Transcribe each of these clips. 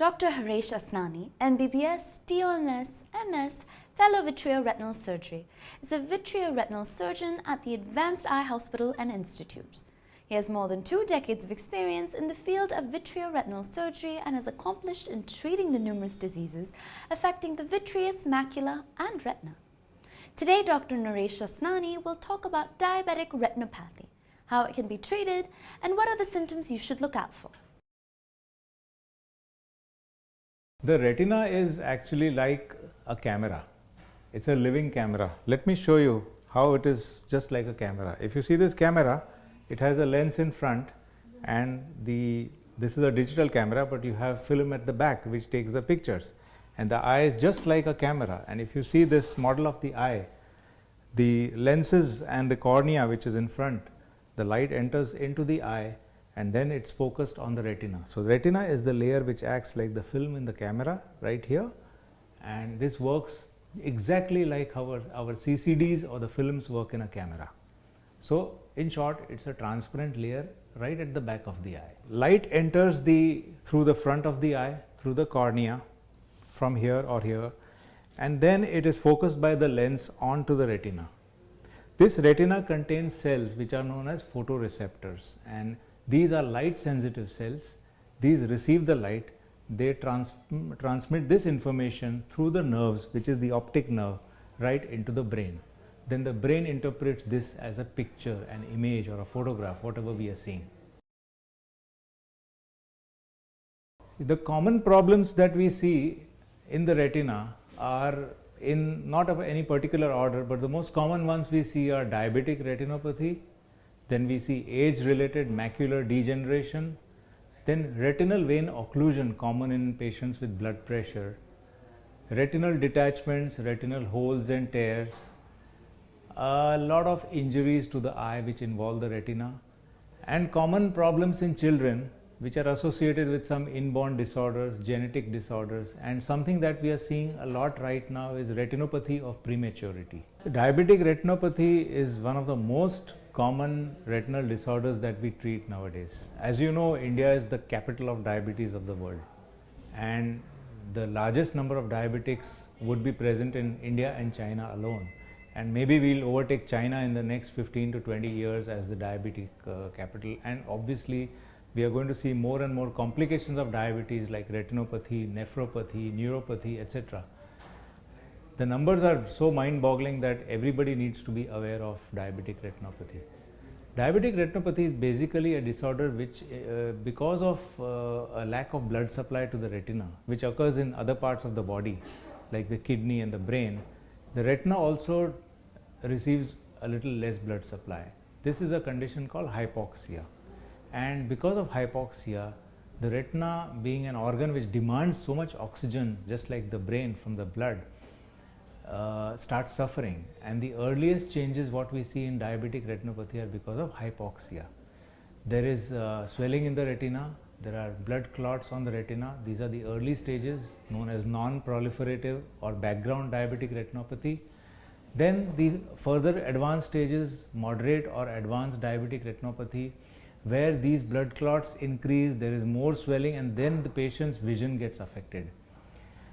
Dr. Haresh Asnani, MBBS, DOMS, MS, Fellow Vitreoretinal Surgery, is a vitreoretinal surgeon at the Advanced Eye Hospital and Institute. He has more than 2 decades of experience in the field of vitreoretinal surgery and is accomplished in treating the numerous diseases affecting the vitreous, macula and retina. Today, Dr. Haresh Asnani will talk about diabetic retinopathy, how it can be treated, and what are the symptoms you should look out for. The retina is actually like a camera. It's a living camera. Let me show you how it is just like a camera. If you see this camera, it has a lens in front and this is a digital camera, but you have film at the back which takes the pictures. And the eye is just like a camera. And if you see this model of the eye, the lenses and the cornea which is in front, the light enters into the eye and then it's focused on the retina. So the retina is the layer which acts like the film in the camera right here, and this works exactly like our CCDs or the films work in a camera. So in short, it's a transparent layer right at the back of the eye. Light enters through the front of the eye, through the cornea, from here or here, and then it is focused by the lens onto the retina. This retina contains cells which are known as photoreceptors, and these are light sensitive cells. These receive the light, they transmit this information through the nerves, which is the optic nerve, right into the brain. Then the brain interprets this as a picture, an image or a photograph, whatever we are seeing. The common problems that we see in the retina are in not of any particular order, but the most common ones we see are diabetic retinopathy. Then we see age-related macular degeneration, then retinal vein occlusion, common in patients with blood pressure, retinal detachments, retinal holes and tears, a lot of injuries to the eye which involve the retina, and common problems in children which are associated with some inborn disorders, genetic disorders, and something that we are seeing a lot right now is retinopathy of prematurity. So diabetic retinopathy is one of the most common retinal disorders that we treat nowadays. As you know, India is the capital of diabetes of the world, and the largest number of diabetics would be present in India and China alone, and maybe we'll overtake China in the next 15 to 20 years as the diabetic capital. And obviously we are going to see more and more complications of diabetes like retinopathy, nephropathy, neuropathy, etc. The numbers are so mind-boggling that everybody needs to be aware of diabetic retinopathy. Diabetic retinopathy is basically a disorder which, because of a lack of blood supply to the retina, which occurs in other parts of the body like the kidney and the brain, the retina also receives a little less blood supply. This is a condition called hypoxia. And because of hypoxia, the retina, being an organ which demands so much oxygen, just like the brain from the blood, starts suffering, and the earliest changes what we see in diabetic retinopathy are because of hypoxia. There is swelling in the retina, there are blood clots on the retina. These are the early stages known as non-proliferative or background diabetic retinopathy. Then the further advanced stages, moderate or advanced diabetic retinopathy, where these blood clots increase, there is more swelling, and then the patient's vision gets affected.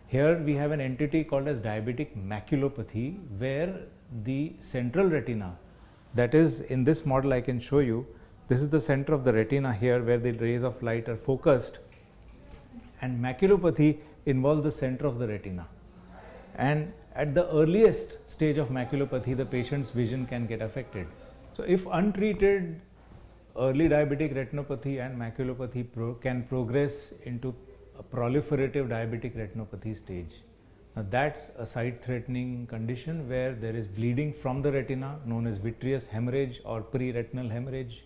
Here we have an entity called as diabetic maculopathy, where the central retina, that is in this model I can show you, this is the center of the retina here where the rays of light are focused, and maculopathy involves the center of the retina. And at the earliest stage of maculopathy, the patient's vision can get affected. So if untreated, early diabetic retinopathy and maculopathy can progress into a proliferative diabetic retinopathy stage. Now that's a sight-threatening condition where there is bleeding from the retina known as vitreous hemorrhage or pre-retinal hemorrhage.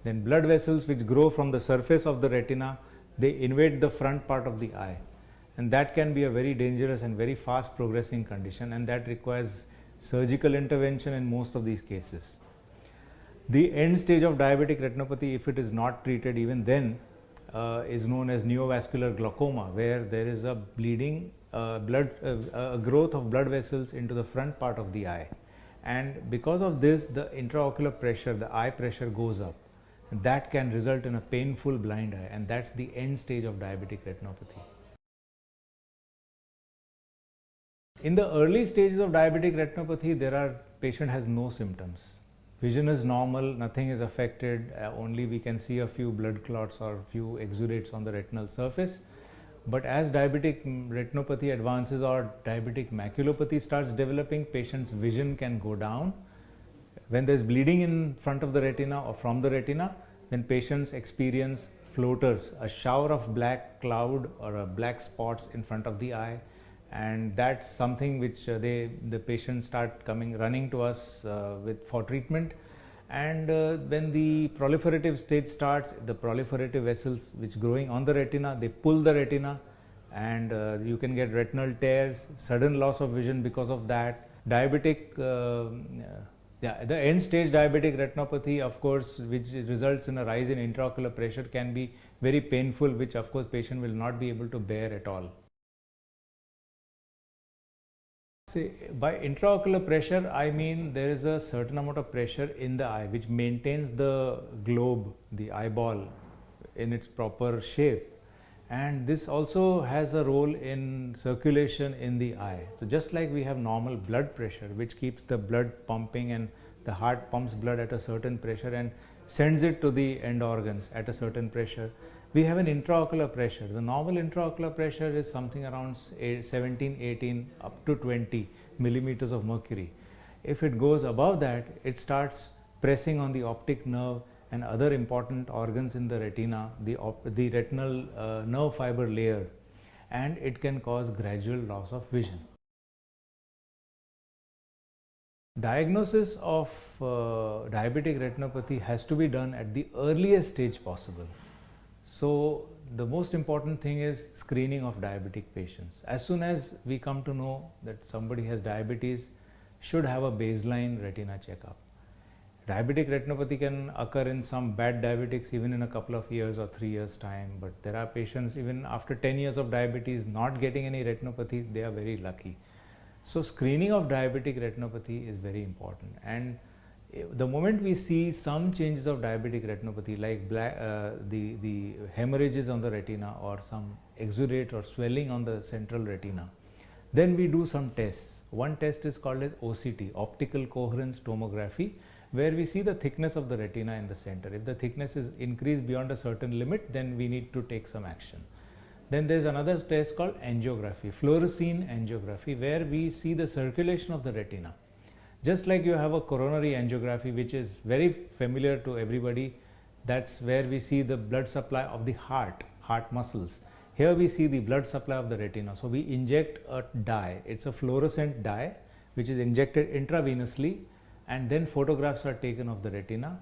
Then blood vessels which grow from the surface of the retina, they invade the front part of the eye, and that can be a very dangerous and very fast progressing condition, and that requires surgical intervention in most of these cases. The end stage of diabetic retinopathy, if it is not treated even then, is known as neovascular glaucoma, where there is a bleeding, growth of blood vessels into the front part of the eye, and because of this the intraocular pressure, the eye pressure goes up. That can result in a painful blind eye, and that's the end stage of diabetic retinopathy. In the early stages of diabetic retinopathy, patient has no symptoms. Vision is normal, nothing is affected, only we can see a few blood clots or few exudates on the retinal surface. But as diabetic retinopathy advances or diabetic maculopathy starts developing, patient's vision can go down. When there is bleeding in front of the retina or from the retina, then patients experience floaters, a shower of black cloud or black spots in front of the eye, and that's something which the patients start running to us for treatment. And when the proliferative stage starts, the proliferative vessels which growing on the retina, they pull the retina, and you can get retinal tears, sudden loss of vision because of that. The end stage diabetic retinopathy, of course, which results in a rise in intraocular pressure, can be very painful, which of course patient will not be able to bear at all. See, by intraocular pressure, I mean there is a certain amount of pressure in the eye which maintains the globe, the eyeball, in its proper shape. And this also has a role in circulation in the eye. So just like we have normal blood pressure, which keeps the blood pumping, and the heart pumps blood at a certain pressure and sends it to the end organs at a certain pressure, we have an intraocular pressure. The normal intraocular pressure is something around 17, 18 up to 20 millimeters of mercury. If it goes above that, it starts pressing on the optic nerve and other important organs in the retina, the retinal nerve fiber layer, and it can cause gradual loss of vision. Diagnosis of diabetic retinopathy has to be done at the earliest stage possible. So the most important thing is screening of diabetic patients. As soon as we come to know that somebody has diabetes, should have a baseline retina checkup. Diabetic retinopathy can occur in some bad diabetics even in a couple of years or 3 years time, but there are patients even after 10 years of diabetes not getting any retinopathy, they are very lucky. So screening of diabetic retinopathy is very important, and the moment we see some changes of diabetic retinopathy, like the hemorrhages on the retina or some exudate or swelling on the central retina, then we do some tests. One test is called as OCT, optical coherence tomography, where we see the thickness of the retina in the center. If the thickness is increased beyond a certain limit, then we need to take some action. Then there is another test called angiography, fluorescein angiography, where we see the circulation of the retina. Just like you have a coronary angiography, which is very familiar to everybody, that's where we see the blood supply of the heart muscles. Here we see the blood supply of the retina. So we inject a dye, it's a fluorescent dye which is injected intravenously, and then photographs are taken of the retina.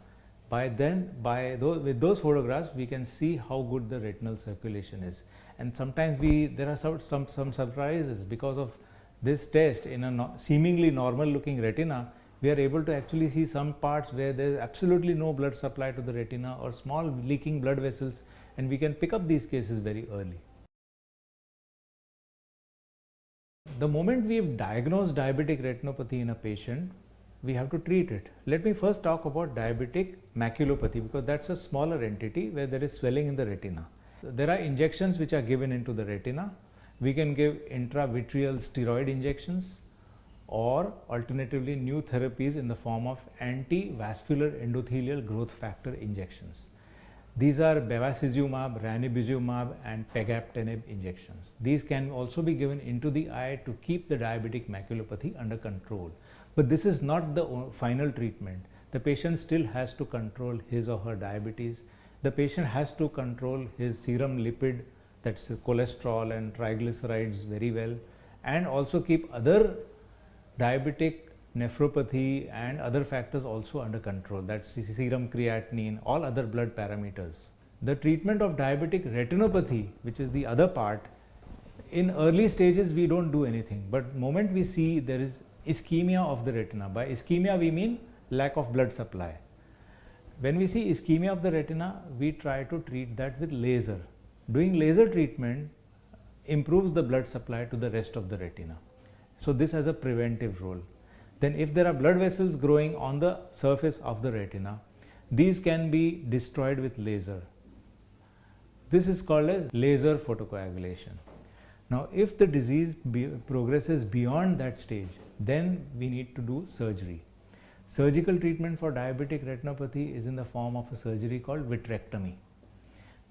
With those photographs we can see how good the retinal circulation is. And sometimes there are some surprises. Because of this test, in a seemingly normal looking retina, we are able to actually see some parts where there is absolutely no blood supply to the retina or small leaking blood vessels, and we can pick up these cases very early. The moment we have diagnosed diabetic retinopathy in a patient, we have to treat it. Let me first talk about diabetic maculopathy, because that's a smaller entity where there is swelling in the retina. There are injections which are given into the retina. We can give intravitreal steroid injections, or alternatively new therapies in the form of anti-vascular endothelial growth factor injections. These are bevacizumab, ranibizumab and pegaptenib injections. These can also be given into the eye to keep the diabetic maculopathy under control. But this is not the final treatment. The patient still has to control his or her diabetes. The patient has to control his serum lipid, that's cholesterol and triglycerides, very well, and also keep other diabetic nephropathy and other factors also under control, that's serum creatinine, all other blood parameters. The treatment of diabetic retinopathy, which is the other part, in early stages we don't do anything, but moment we see there is ischemia of the retina. By ischemia we mean lack of blood supply. When we see ischemia of the retina, we try to treat that with laser. Doing laser treatment improves the blood supply to the rest of the retina. So this has a preventive role. Then if there are blood vessels growing on the surface of the retina, these can be destroyed with laser. This is called as laser photocoagulation. Now, if the disease progresses beyond that stage, then we need to do surgery. Surgical treatment for diabetic retinopathy is in the form of a surgery called vitrectomy.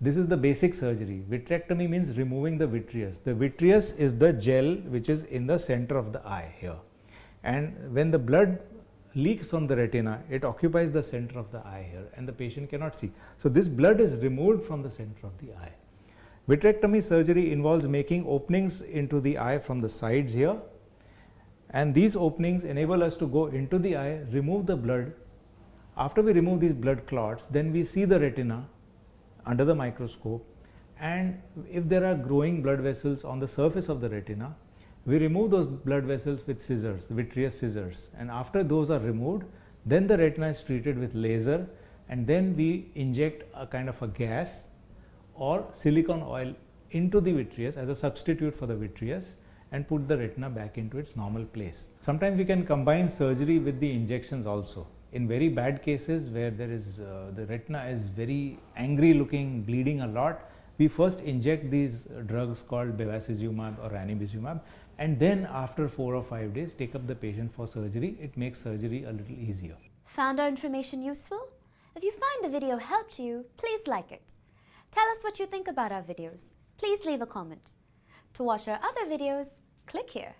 This is the basic surgery. Vitrectomy means removing the vitreous. The vitreous is the gel which is in the center of the eye here. And when the blood leaks from the retina, it occupies the center of the eye here and the patient cannot see. So this blood is removed from the center of the eye. Vitrectomy surgery involves making openings into the eye from the sides here, and these openings enable us to go into the eye, remove the blood. After we remove these blood clots, then we see the retina under the microscope, and if there are growing blood vessels on the surface of the retina, we remove those blood vessels with scissors, vitreous scissors, and after those are removed, then the retina is treated with laser, and then we inject a kind of a gas or silicone oil into the vitreous as a substitute for the vitreous and put the retina back into its normal place. Sometimes we can combine surgery with the injections also. In very bad cases where there is the retina is very angry looking, bleeding a lot, we first inject these drugs called bevacizumab or ranibizumab, and then after 4 or 5 days take up the patient for surgery. It makes surgery a little easier. Found our information useful? If you find the video helped you, please like it. Tell us what you think about our videos. Please leave a comment. To watch our other videos, click here.